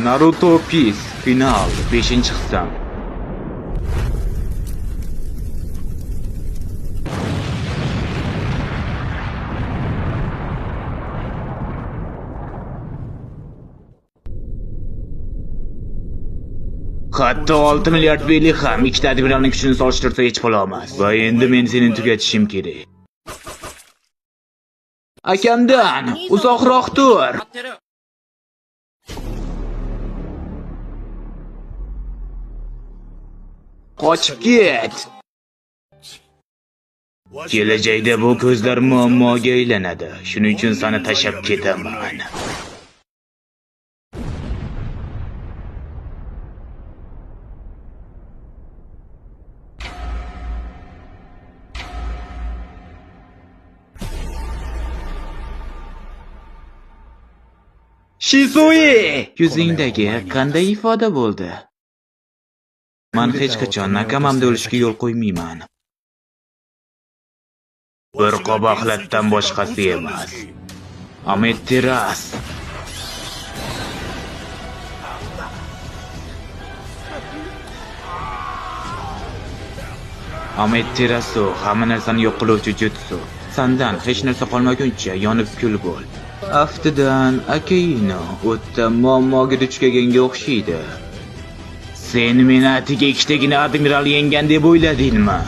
Naruto Peace final 5-qism. Hatto 6 milliard beli ham ikkita admiralning kuchini solishtirsa hech bo'la olmas. Va endi men seni tugatishim kerak. Akamdan uzoqroq tur. Qochib ket. Kelajakda bu ko'zlar muammoga aylanadi. Shuning uchun seni tashab ketaman. Shizue! Yuzingdagi qanday ifoda bo'ldi? Men hech qachon nakamamda o'lishga yo'l qo'ymayman. Bir qoboqlatdan boshqasi emas. Ametteras. Ametterasu hamma narsani yo'q qiluvchi jutsu. Sandan hech narsa qolmaguncha yonib kul bo'l. Aftidan Akaino o'ta muammoga duch kelganga o'xshaydi. Sen meni atiga ikkitagina admiral yenggan deb o'yladingmi?